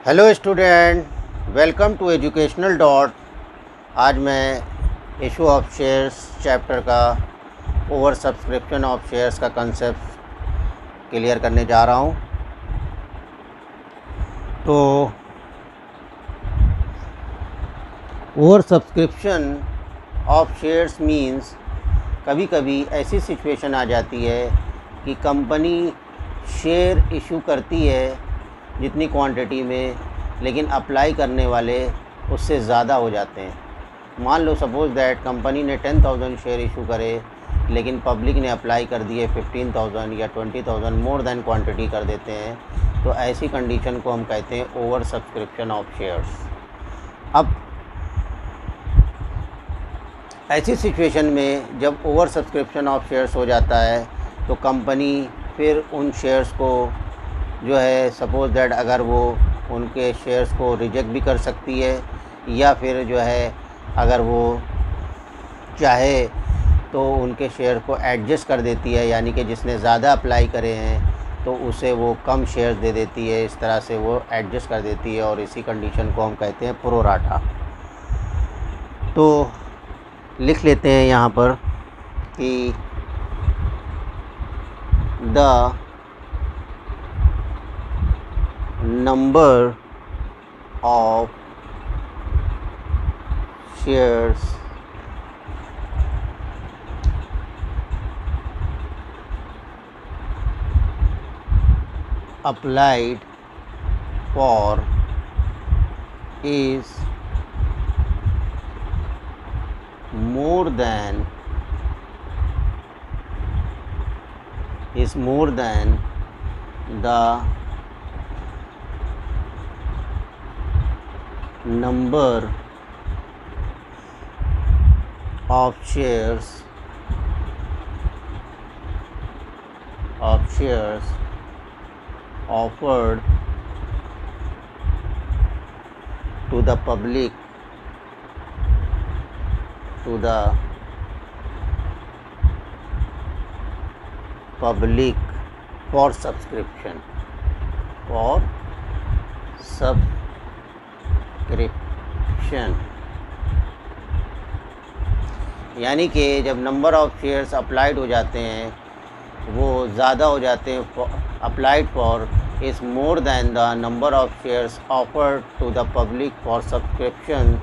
Hello student, welcome to educational dot. आज मैं issue of shares chapter का over subscription of shares का concept clear करने जा रहा हूँ। तो over subscription of shares means कभी कभी ऐसी सिचुएशन आ जाती है कि कंपनी शेयर इशू करती है जितनी क्वांटिटी में, लेकिन अप्लाई करने वाले उससे ज़्यादा हो जाते हैं। मान लो सपोज़ दैट कंपनी ने 10,000 शेयर इशू करे, लेकिन पब्लिक ने अप्लाई कर दिए 15,000 या 20,000, मोर देन क्वांटिटी कर देते हैं। तो ऐसी कंडीशन को हम कहते हैं ओवर सब्सक्रिप्शन ऑफ शेयर्स। अब ऐसी सिचुएशन में जब ओवर सब्सक्रिप्शन ऑफ शेयर्स हो जाता है तो कंपनी फिर उन शेयर्स को जो है सपोज़ दैट अगर वो उनके शेयर्स को रिजेक्ट भी कर सकती है, या फिर जो है अगर वो चाहे तो उनके शेयर को एडजस्ट कर देती है, यानी कि जिसने ज़्यादा अप्लाई करे हैं तो उसे वो कम शेयर्स दे देती है। इस तरह से वो एडजस्ट कर देती है और इसी कंडीशन को हम कहते हैं प्रो राटा। तो लिख लेते हैं यहाँ पर कि the number of shares applied for is more than the number of shares offered to the public for subscription यानी कि जब नंबर ऑफ़ शेयर्स अप्लाइड हो जाते हैं वो ज़्यादा हो जाते हैं, applied for is more than the number of shares offered to the public for subscription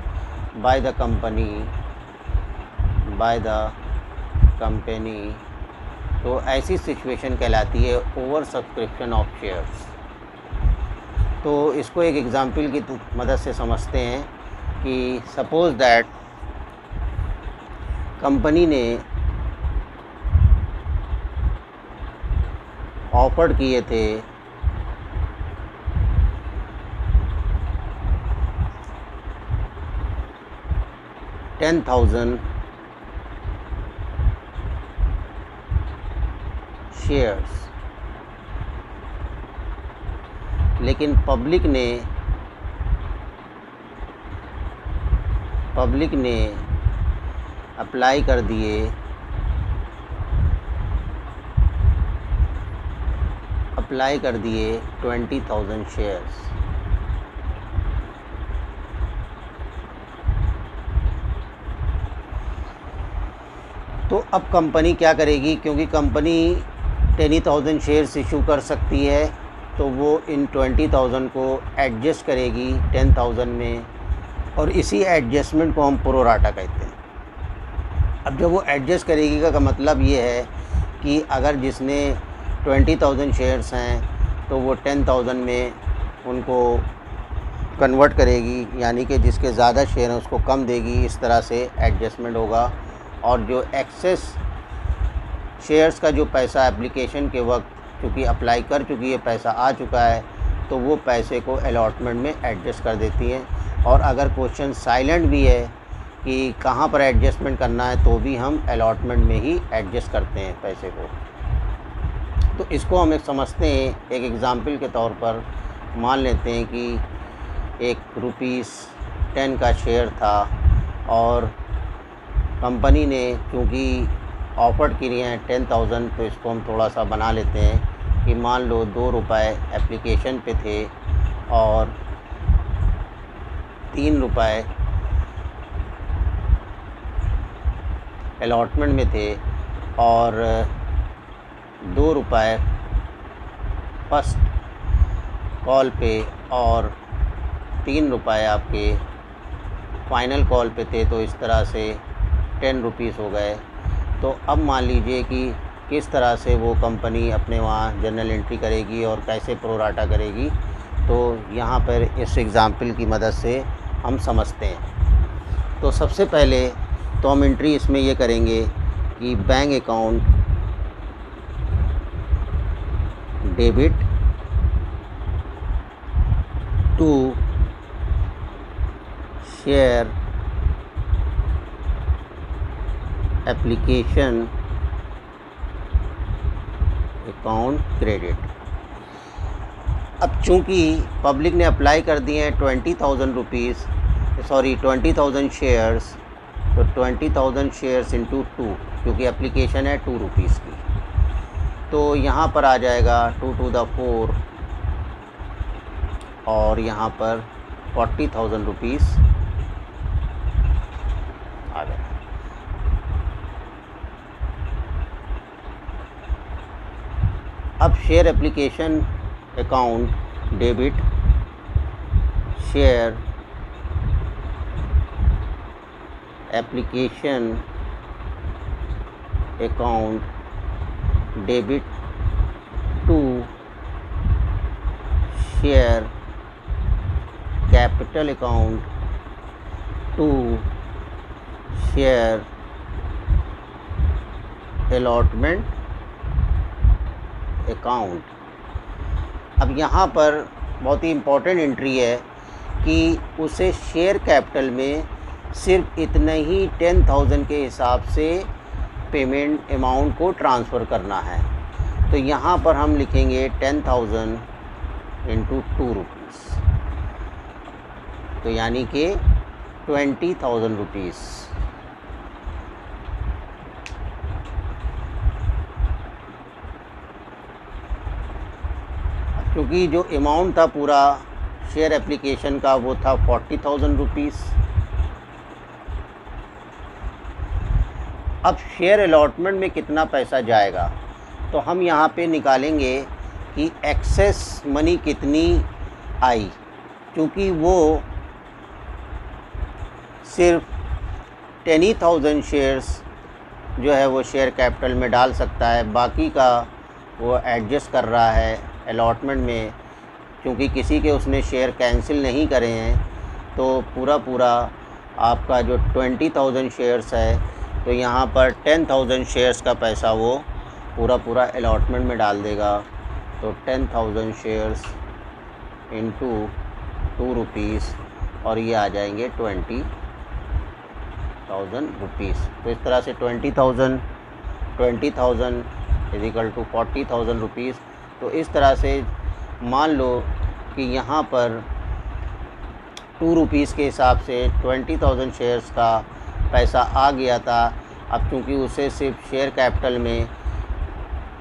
by the company. तो ऐसी सिचुएशन कहलाती है ओवर सब्सक्रिप्शन ऑफ शेयर्स। तो इसको एक एग्ज़ाम्पल की मदद से समझते हैं कि सपोज़ दैट कंपनी ने ऑफर किए थे 10,000 शेयर्स, लेकिन पब्लिक ने अप्लाई कर दिए 20,000 शेयर्स। तो अब कंपनी क्या करेगी, क्योंकि कंपनी 10,000 शेयर्स इशू कर सकती है, तो वो इन 20,000 को एडजस्ट करेगी 10,000 में, और इसी एडजस्टमेंट को हम प्रो राटा कहते हैं। अब जब वो एडजस्ट करेगी का मतलब ये है कि अगर जिसने 20,000 शेयर्स हैं तो वो 10,000 में उनको कन्वर्ट करेगी, यानी कि जिसके ज़्यादा शेयर हैं उसको कम देगी। इस तरह से एडजस्टमेंट होगा, और जो एक्सेस शेयर्स का जो पैसा एप्लीकेशन के वक्त क्योंकि अप्लाई कर चुकी है, पैसा आ चुका है, तो वो पैसे को अलॉटमेंट में एडजस्ट कर देती हैं। और अगर क्वेश्चन साइलेंट भी है कि कहाँ पर एडजस्टमेंट करना है, तो भी हम अलॉटमेंट में ही एडजस्ट करते हैं पैसे को। तो इसको हम एक समझते हैं, एक एग्ज़ाम्पल के तौर पर मान लेते हैं कि एक ₹10 का शेयर था और कंपनी ने चूँकि ऑफ़र की हैं 10,000, तो इसको हम थोड़ा सा बना लेते हैं कि मान लो ₹2 एप्लीकेशन पे थे और ₹3 अलॉटमेंट में थे और ₹2 फर्स्ट कॉल पे और ₹3 आपके फाइनल कॉल पे थे, तो इस तरह से ₹10 हो गए। तो अब मान लीजिए कि किस तरह से वो कंपनी अपने वहाँ जर्नल एंट्री करेगी और कैसे प्रोराटा करेगी, तो यहाँ पर इस एग्ज़ाम्पल की मदद से हम समझते हैं। तो सबसे पहले तो हम एंट्री इसमें ये करेंगे कि bank account debit to share application account credit. अब चूँकि पब्लिक ने अप्लाई कर दिए हैं 20,000 शेयर्स, तो 20,000 शेयर्स इंटू 2, क्योंकि एप्लीकेशन है ₹2 की, तो यहाँ पर आ जाएगा 2 to the 4 और यहाँ पर ₹40,000 आ गया। अब share application account debit share application account debit to share capital account to share allotment account. अब यहाँ पर बहुत ही इम्पोर्टेंट एंट्री है कि उसे शेयर कैपिटल में सिर्फ इतने ही 10,000 के हिसाब से पेमेंट अमाउंट को ट्रांसफ़र करना है। तो यहाँ पर हम लिखेंगे 10,000 इंटू ₹2, तो यानी कि ₹20,000। क्योंकि जो अमाउंट था पूरा शेयर एप्लीकेशन का वो था ₹40,000। अब शेयर अलॉटमेंट में कितना पैसा जाएगा, तो हम यहाँ पे निकालेंगे कि एक्सेस मनी कितनी आई, क्योंकि वो सिर्फ 10,000 शेयर्स जो है वो शेयर कैपिटल में डाल सकता है, बाकी का वो एडजस्ट कर रहा है अलॉटमेंट में। क्योंकि किसी के उसने शेयर कैंसिल नहीं करे हैं, तो पूरा आपका जो 20,000 शेयर्स है, तो यहाँ पर 10,000 शेयर्स का पैसा वो पूरा अलॉटमेंट में डाल देगा। तो 10,000 शेयर्स इंटू ₹2 और ये आ जाएंगे ₹20,000। तो इस तरह से 20,000 इज इक्वल टू ₹40,000। तो इस तरह से मान लो कि यहाँ पर ₹2 के हिसाब से 20,000 शेयर्स का पैसा आ गया था। अब क्योंकि उसे सिर्फ शेयर कैपिटल में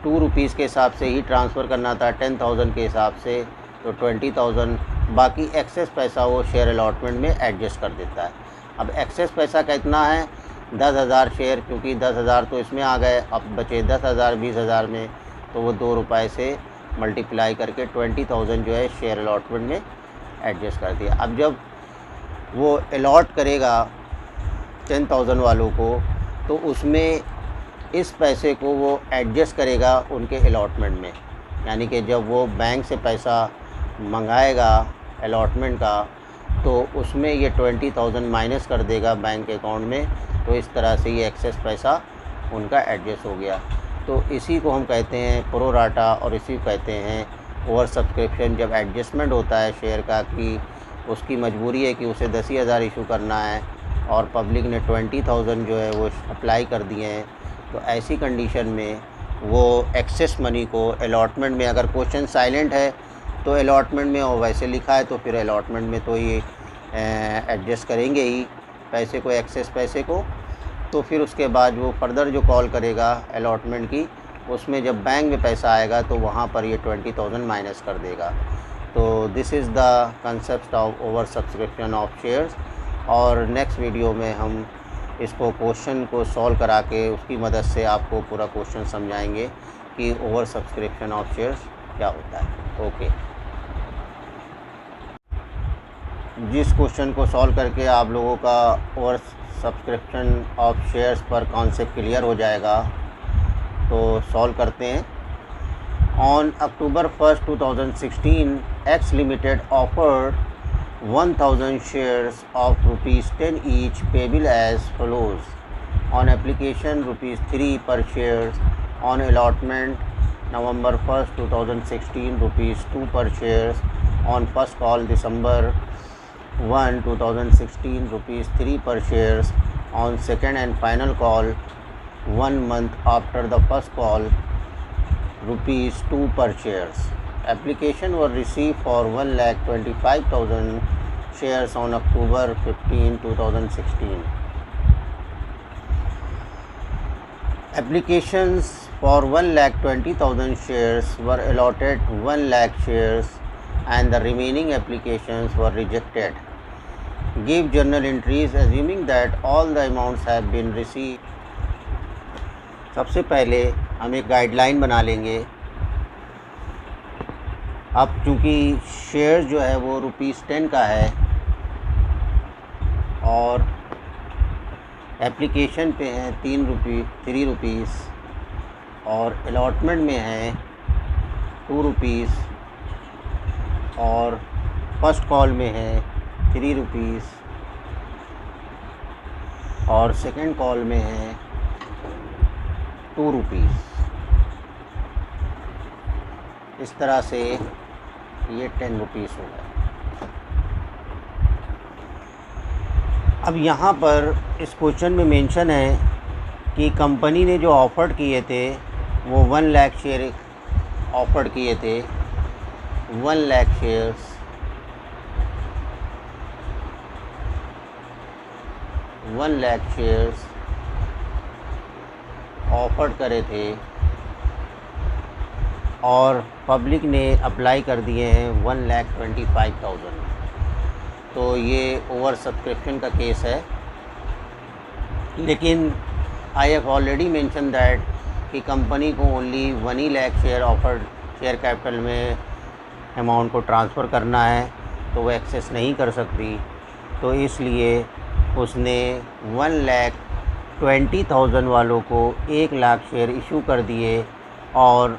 ₹2 के हिसाब से ही ट्रांसफ़र करना था 10,000 के हिसाब से, तो 20,000 बाकी एक्सेस पैसा वो शेयर अलॉटमेंट में एडजस्ट कर देता है। अब एक्सेस पैसा कितना है, 10,000 शेयर, क्योंकि 10,000 तो इसमें आ गए, अब बचे 10,000 20,000 में, तो वो ₹2 से मल्टीप्लाई करके 20,000 जो है शेयर अलॉटमेंट में एडजस्ट कर दिया। अब जब वो अलॉट करेगा 10,000 वालों को, तो उसमें इस पैसे को वो एडजस्ट करेगा उनके अलॉटमेंट में, यानी कि जब वो बैंक से पैसा मंगाएगा अलॉटमेंट का, तो उसमें ये 20,000 माइनस कर देगा बैंक अकाउंट में। तो इस तरह से ये एक्सेस पैसा उनका एडजस्ट हो गया। तो इसी को हम कहते हैं प्रोराटा, और इसी को कहते हैं ओवर सब्सक्रिप्शन। जब एडजस्टमेंट होता है शेयर का कि उसकी मजबूरी है कि उसे 10,000 इशू करना है और पब्लिक ने 20,000 जो है वो अप्लाई कर दिए हैं, तो ऐसी कंडीशन में वो एक्सेस मनी को अलॉटमेंट में, अगर क्वेश्चन साइलेंट है तो अलॉटमेंट में, और वैसे लिखा है तो फिर अलॉटमेंट में तो ये एडजस्ट करेंगे ही पैसे को, एक्सेस पैसे को। तो फिर उसके बाद वो फर्दर जो कॉल करेगा अलॉटमेंट की, उसमें जब बैंक में पैसा आएगा तो वहाँ पर ये 20,000 माइनस कर देगा। तो this is the concept of over subscription of shares. और नेक्स्ट वीडियो में हम इसको क्वेश्चन को सॉल्व करा के उसकी मदद से आपको पूरा क्वेश्चन समझाएंगे कि ओवर सब्सक्रिप्शन ऑफ शेयर्स क्या होता है। ओके, जिस क्वेश्चन को सॉल्व करके आप लोगों का ओवर सब्सक्रिप्शन ऑफ शेयर्स पर कॉन्सेप्ट क्लियर हो जाएगा, तो सॉल्व करते हैं। On October 1, 2016, X Limited offered 1000 shares of ₹10 each payable as follows. On application ₹3 per share. On allotment November 1st, 2016, ₹2 per share. On first call December 1, 2016, ₹3 per share. On second and final call 1 month after the first call, ₹2 per shares. Application were received for 1,25,000 shares on October 15, 2016. Applications for 1,20,000 shares were allotted 1 lakh shares and the remaining applications were rejected. Give journal entries assuming that all the amounts have been received. सबसे पहले हम एक guideline बना लेंगे। अब चूँकि share जो है वो ₹10 का है और एप्लीकेशन पे है ₹3 और अलॉटमेंट में है ₹2 और फर्स्ट कॉल में है ₹3 और सेकंड कॉल में है ₹2। इस तरह से ये ₹10 हो गया। अब यहाँ पर इस क्वेश्चन में मेंशन है कि कंपनी ने जो ऑफ़र्ड किए थे वो 1 लाख शेयर ऑफ़र्ड किए थे, 1 लाख शेयर्स, 1 लाख शेयर्स ऑफ़र्ड करे थे और पब्लिक ने अप्लाई कर दिए हैं 1,25,000। तो ये ओवर सब्सक्रिप्शन का केस है। लेकिन I have already mention that कि कंपनी को only 1 lakh share offered share capital में अमाउंट को ट्रांसफ़र करना है, तो वो एक्सेस नहीं कर सकती। तो इसलिए उसने 1,20,000 वालों को 1 लाख शेयर इशू कर दिए और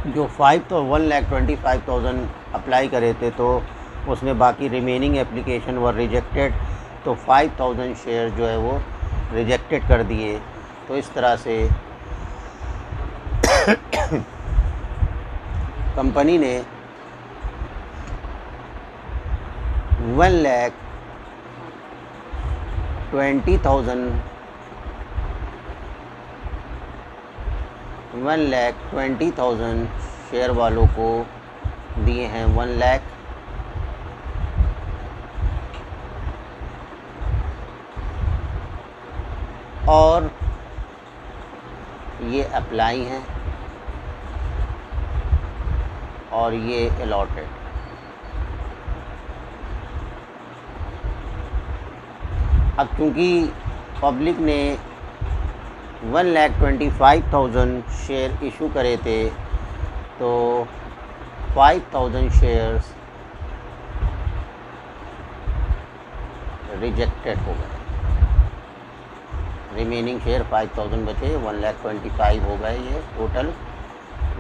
जो 1,25,000 अप्लाई करे थे तो उसमें बाकी रिमेनिंग एप्लीकेशन वर रिजेक्टेड, तो 5,000 शेयर जो है वो रिजेक्टेड कर दिए। तो इस तरह से कंपनी ने 1,20,000 शेयर वालों को दिए हैं 1 लाख और ये अप्लाई हैं और ये अलॉटेड। अब क्योंकि पब्लिक ने 1,25,000 शेयर इशू करे थे तो 5,000 शेयर्स रिजेक्टेड हो गए। रिमेनिंग शेयर 5,000 बचे, 1,25,000 हो गए। ये टोटल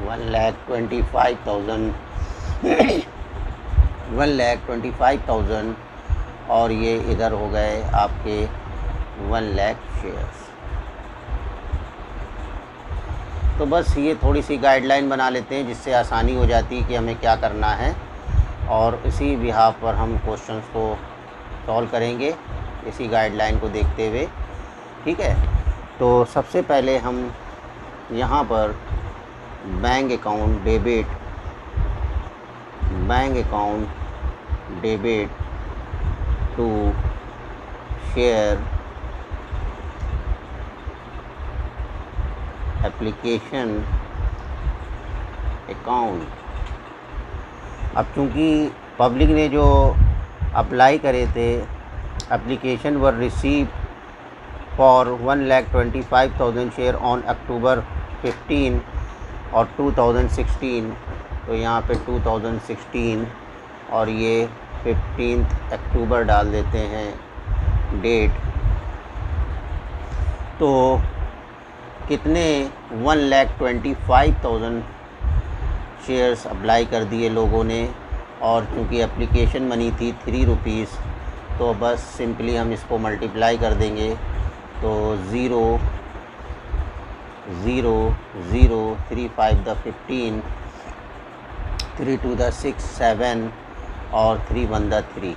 1,25,000 और ये इधर हो गए आपके 1 लाख शेयर्स। तो बस ये थोड़ी सी गाइडलाइन बना लेते हैं जिससे आसानी हो जाती है कि हमें क्या करना है, और इसी बिहाफ पर हम क्वेश्चंस को सॉल्व करेंगे इसी गाइडलाइन को देखते हुए। ठीक है, तो सबसे पहले हम यहाँ पर bank account debit to share application account अब चूँकि पब्लिक ने जो अप्लाई करे थे, application were received for 1,25,000 share on October 15 और 2016, तो यहाँ पे 2016 और ये 15 अक्टूबर डाल देते हैं डेट। तो कितने 1,25,000 शेयर्स अप्लाई कर दिए लोगों ने, और चूँकि एप्लीकेशन मनी थी 3 रुपीज़, तो बस सिंपली हम इसको मल्टीप्लाई कर देंगे। तो 0 0 0 3 5 द 15, 3 2 द 6 7 और 3 1 द 3,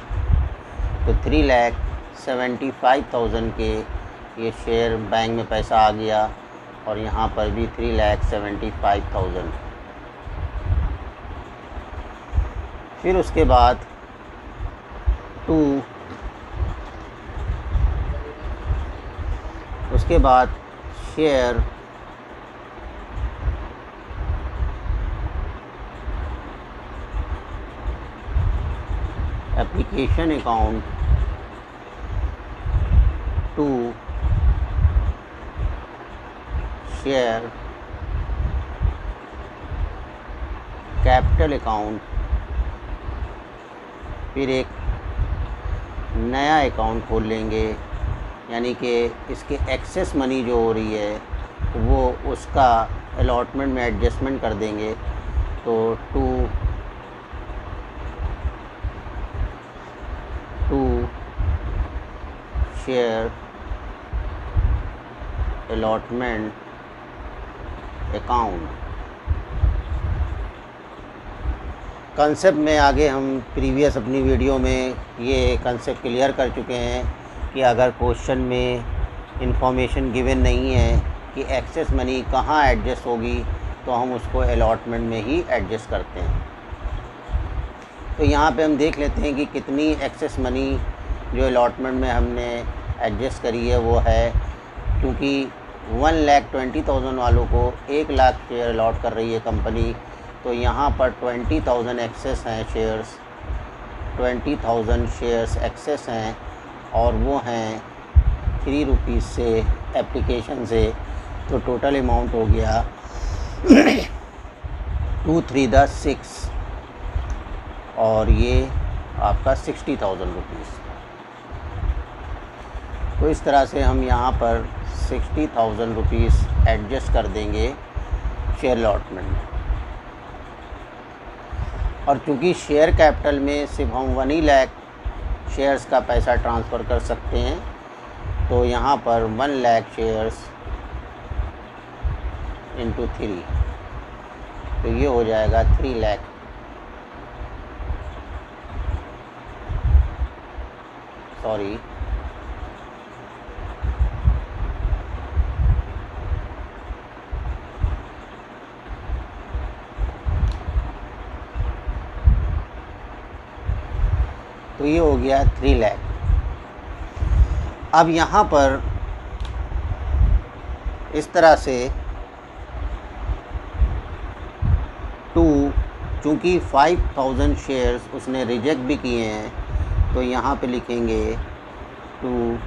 तो 3,75,000 के ये शेयर बैंक में पैसा आ गया, और यहाँ पर भी 3,75,000। फिर उसके बाद share application account 2 share capital account, फिर एक नया अकाउंट खोल लेंगे, यानी कि इसके एक्सेस मनी जो हो रही है वो उसका अलॉटमेंट में एडजस्टमेंट कर देंगे। तो 2 शेयर अलॉटमेंट अकाउंट। कंसेप्ट में आगे हम प्रीवियस अपनी वीडियो में ये कंसेप्ट क्लियर कर चुके हैं कि अगर क्वेश्चन में इंफॉर्मेशन गिवन नहीं है कि एक्सेस मनी कहाँ एडजस्ट होगी, तो हम उसको अलॉटमेंट में ही एडजस्ट करते हैं। तो यहाँ पे हम देख लेते हैं कि कितनी एक्सेस मनी जो अलॉटमेंट में हमने एडजस्ट करी है वो है, क्योंकि 1,20,000 वालों को 1 लाख शेयर अलॉट कर रही है कंपनी, तो यहाँ पर 20,000 एक्सेस हैं शेयर्स, 20,000 शेयर्स एक्सेस हैं, और वो हैं 3 रुपीज़ से एप्लीकेशन से। तो टोटल अमाउंट हो गया 2 3 द 6, और ये आपका 60,000 रुपीज़। तो इस तरह से हम यहाँ पर 60,000 रुपीज़ एडजस्ट कर देंगे शेयर अलॉटमेंट में। और चूँकि शेयर कैपिटल में सिर्फ हम 1 ही लाख शेयर्स का पैसा ट्रांसफ़र कर सकते हैं, तो यहाँ पर 1 लाख शेयर्स इंटू 3, तो ये हो जाएगा 3 लाख। सॉरी, तो ये हो गया 3 लाख। अब यहाँ पर इस तरह से चूँकि 5,000 शेयर्स उसने रिजेक्ट भी किए हैं, तो यहाँ पे लिखेंगे 2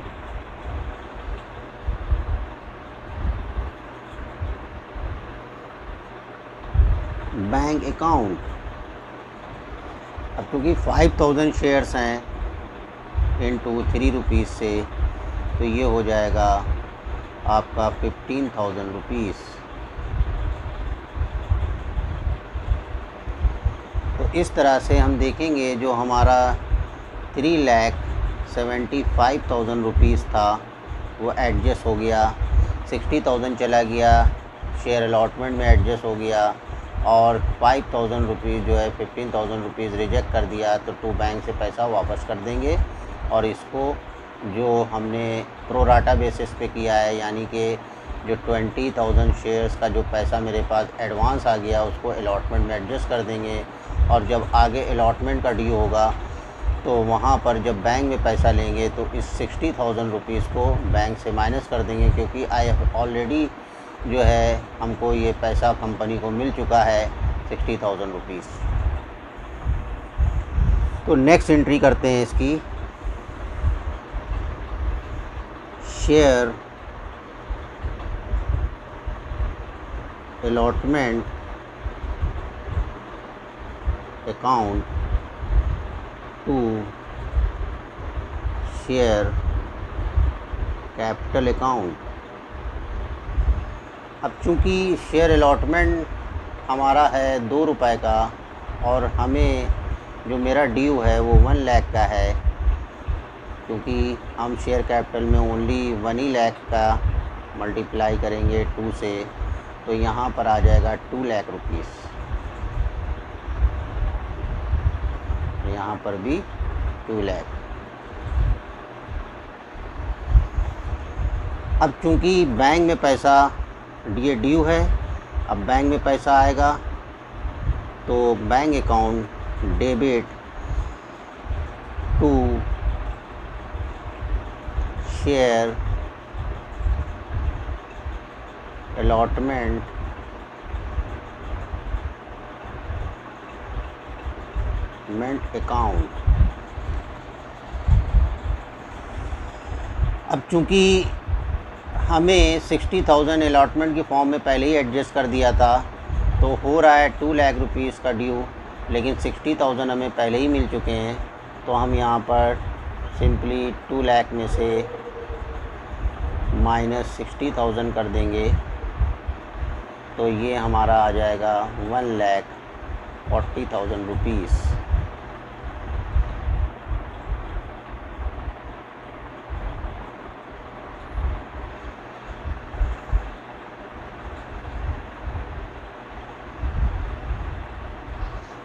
बैंक अकाउंट। अब क्योंकि 5,000 शेयर्स हैं इंटू 3 रुपीज़ से, तो ये हो जाएगा आपका 15,000 रुपीज़। तो इस तरह से हम देखेंगे जो हमारा 3,75,000 रुपीज़ था वो एडजस्ट हो गया, 60,000 चला गया शेयर अलॉटमेंट में एडजस्ट हो गया, और 5,000 रुपीज़ जो है 15,000 रुपीज़ रिजेक्ट कर दिया, तो 2 बैंक से पैसा वापस कर देंगे। और इसको जो हमने प्रोराटा बेसिस पे किया है, यानी कि जो 20,000 शेयर्स का जो पैसा मेरे पास एडवांस आ गया उसको अलॉटमेंट में एडजस्ट कर देंगे, और जब आगे अलॉटमेंट का ड्यू होगा तो वहाँ पर जब बैंक में पैसा लेंगे तो इस 60,000 रुपीज़ को बैंक से माइनस कर देंगे, क्योंकि आई हैव ऑलरेडी जो है हमको ये पैसा कंपनी को मिल चुका है 60,000 रुपीज़। तो नेक्स्ट एंट्री करते हैं इसकी, share allotment account to share capital account. अब चूँकि शेयर अलॉटमेंट हमारा है 2 रुपए का और हमें जो मेरा ड्यू है वो 1 लाख का है, क्योंकि हम शेयर कैपिटल में ओनली 1 ही लाख का मल्टीप्लाई करेंगे 2 से, तो यहाँ पर आ जाएगा 2 लाख रुपीस। यहाँ पर भी 2 लाख। अब चूँकि बैंक में पैसा ये ड्यू है, अब बैंक में पैसा आएगा तो bank account debit to share allotment account. अब चूँकि हमें 60,000 अलॉटमेंट की फॉर्म में पहले ही एडजस्ट कर दिया था, तो हो रहा है 2 लाख रुपीज़ का ड्यू, लेकिन 60,000 हमें पहले ही मिल चुके हैं, तो हम यहाँ पर सिंपली 2 लाख में से माइनस 60,000 कर देंगे, तो ये हमारा आ जाएगा 1,40,000 रुपीज़।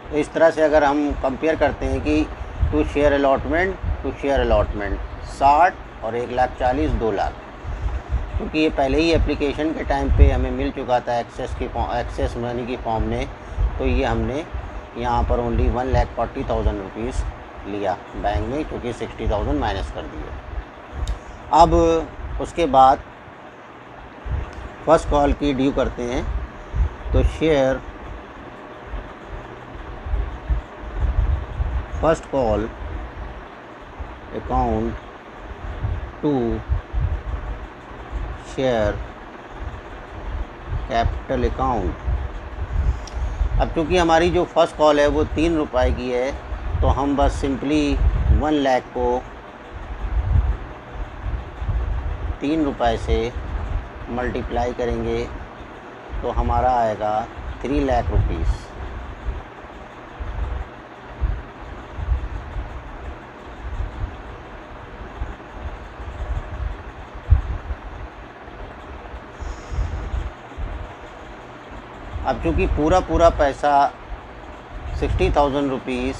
तो इस तरह से अगर हम कंपेयर करते हैं कि टू शेयर अलॉटमेंट 60 और 1,40,000 2 लाख, क्योंकि ये पहले ही एप्लीकेशन के टाइम पे हमें मिल चुका था एक्सेस मनी की फॉर्म में, तो ये हमने यहाँ पर ओनली 1,40,000 रुपीज़ लिया बैंक में, क्योंकि 60,000 माइनस कर दिए। अब उसके बाद फर्स्ट कॉल की ड्यू करते हैं, तो share first call account to share capital account. अब चूँकि हमारी जो फ़र्स्ट कॉल है वो 3 रुपए की है, तो हम बस सिंपली 1 लाख को 3 रुपए से मल्टीप्लाई करेंगे, तो हमारा आएगा 3 लाख रुपीज़। अब चूँकि पूरा पैसा 60,000 रुपीज़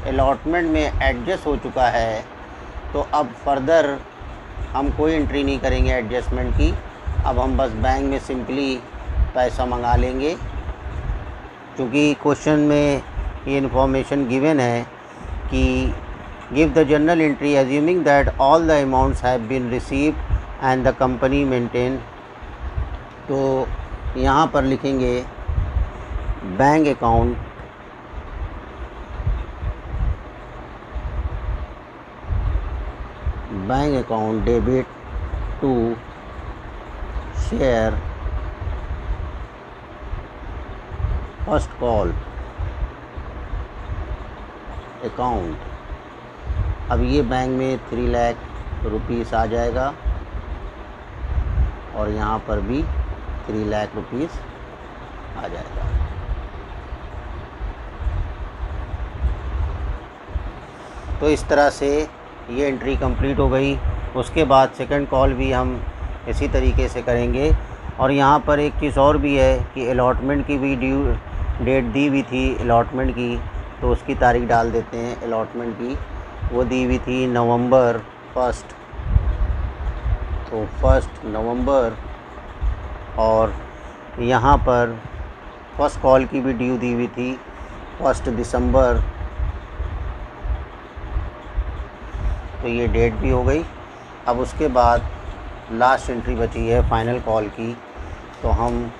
अलॉटमेंट में एडजस्ट हो चुका है, तो अब फर्दर हम कोई एंट्री नहीं करेंगे एडजस्टमेंट की। अब हम बस बैंक में सिंपली पैसा मंगा लेंगे, क्योंकि क्वेश्चन में ये इन्फॉर्मेशन गिवन है कि give the journal entry assuming that all the amounts have been received and the company maintain. तो यहाँ पर लिखेंगे bank account debit to share first call account. अब ये बैंक में 3 लाख रुपीस आ जाएगा और यहाँ पर भी 3 लाख रुपीस आ जाएगा। तो इस तरह से ये एंट्री कंप्लीट हो गई। उसके बाद सेकंड कॉल भी हम इसी तरीके से करेंगे। और यहाँ पर एक चीज़ और भी है कि अलॉटमेंट की भी ड्यू डेट दी हुई थी अलॉटमेंट की, तो उसकी तारीख डाल देते हैं। अलॉटमेंट की वो दी हुई थी नवंबर 1, तो 1 नवंबर। और यहाँ पर फर्स्ट कॉल की भी ड्यू दी हुई थी 1 दिसंबर, तो ये डेट भी हो गई। अब उसके बाद लास्ट एंट्री बची है फाइनल कॉल की, तो हम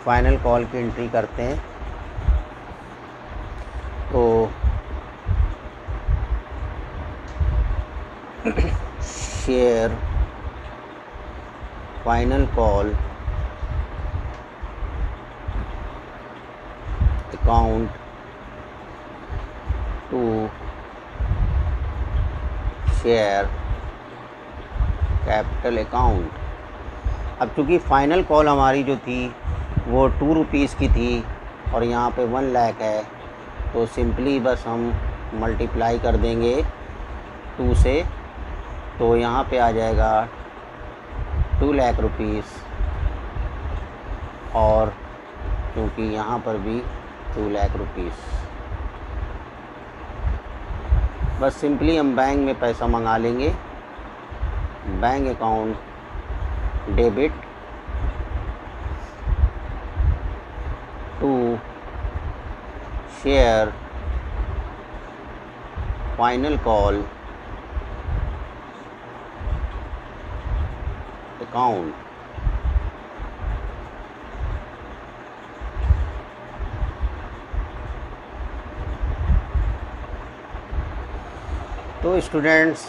फाइनल कॉल की एंट्री करते हैं। तो share final call account to share capital account. अब चूँकि फ़ाइनल कॉल हमारी जो थी वो 2 रुपीज़ की थी और यहाँ पे 1 लाख है, तो सिंपली बस हम मल्टीप्लाई कर देंगे 2 से, तो यहाँ पे आ जाएगा 2 लाख रुपीज़, और क्योंकि यहाँ पर भी 2 लाख रुपीज़। बस सिंपली हम बैंक में पैसा मंगा लेंगे, bank account debit to share final call account. तो स्टूडेंट्स,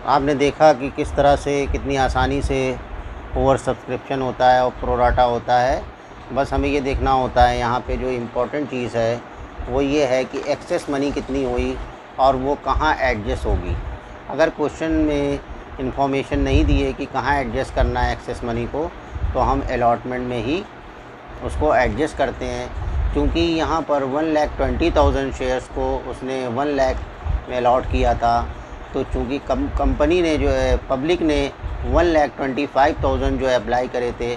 आपने देखा कि किस तरह से कितनी आसानी से ओवर सब्सक्रिप्शन होता है और प्रोराटा होता है। बस हमें ये देखना होता है, यहाँ पे जो इम्पोर्टेंट चीज़ है वो ये है कि एक्सेस मनी कितनी हुई और वो कहाँ एडजस्ट होगी। अगर क्वेश्चन में इंफॉर्मेशन नहीं दी है कि कहाँ एडजस्ट करना है एक्सेस मनी को, तो हम अलॉटमेंट में ही उसको एडजस्ट करते हैं। क्योंकि यहाँ पर 1,20,000 शेयर्स को उसने 1 लाख में अलॉट किया था, तो चूँकि कंपनी ने जो है पब्लिक ने 1,25,000 जो है अप्लाई करे थे,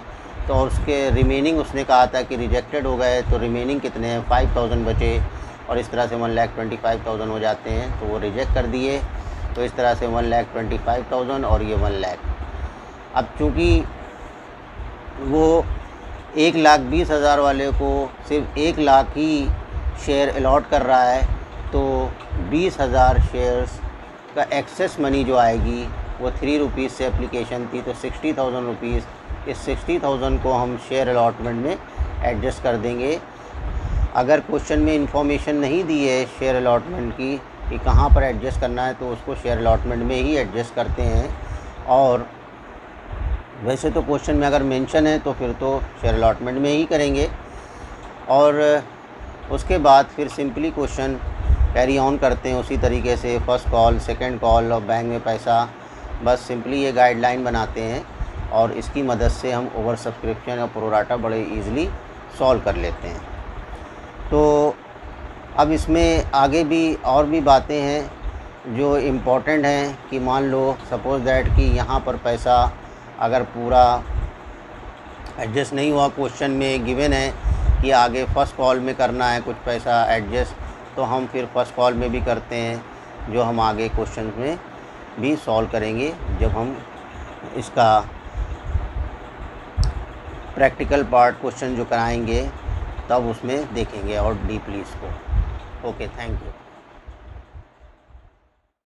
तो उसके रिमेनिंग उसने कहा था कि रिजेक्टेड हो गए, तो रिमेनिंग कितने हैं 5,000 बचे, और इस तरह से 1,25,000 हो जाते हैं, तो वो रिजेक्ट कर दिए। तो इस तरह से 1,25,000 और ये 1 लाख। अब चूँकि वो 1,20,000 वाले को सिर्फ 1 लाख ही शेयर अलॉट कर रहा है, तो 20,000 शेयर्स का एक्सेस मनी जो आएगी वो 3 रुपीज़ से एप्लीकेशन थी, तो 60,000 रुपीज़। इस 60,000 को हम शेयर अलॉटमेंट में एडजस्ट कर देंगे। अगर क्वेश्चन में इंफॉर्मेशन नहीं दी है शेयर अलॉटमेंट की कि कहाँ पर एडजस्ट करना है, तो उसको शेयर अलॉटमेंट में ही एडजस्ट करते हैं। और वैसे तो क्वेश्चन में अगर मेंशन है तो फिर तो शेयर अलॉटमेंट में ही करेंगे, और उसके बाद फिर सिंपली क्वेश्चन कैरी ऑन करते हैं उसी तरीके से, फ़र्स्ट कॉल, सेकंड कॉल और बैंक में पैसा। बस सिंपली ये गाइडलाइन बनाते हैं और इसकी मदद से हम ओवर सब्सक्रिप्शन और प्रोराटा बड़े इजीली सॉल्व कर लेते हैं। तो अब इसमें आगे भी और भी बातें हैं जो इम्पोर्टेंट हैं, कि मान लो सपोज़ दैट कि यहाँ पर पैसा अगर पूरा एडजस्ट नहीं हुआ, क्वेश्चन में गिवन है कि आगे फ़र्स्ट कॉल में करना है कुछ पैसा एडजस्ट, तो हम फिर फर्स्ट कॉल में भी करते हैं, जो हम आगे क्वेश्चन में भी सॉल्व करेंगे जब हम इसका प्रैक्टिकल पार्ट क्वेश्चन जो कराएंगे तब उसमें देखेंगे और डीपली इसको। Okay, thank you.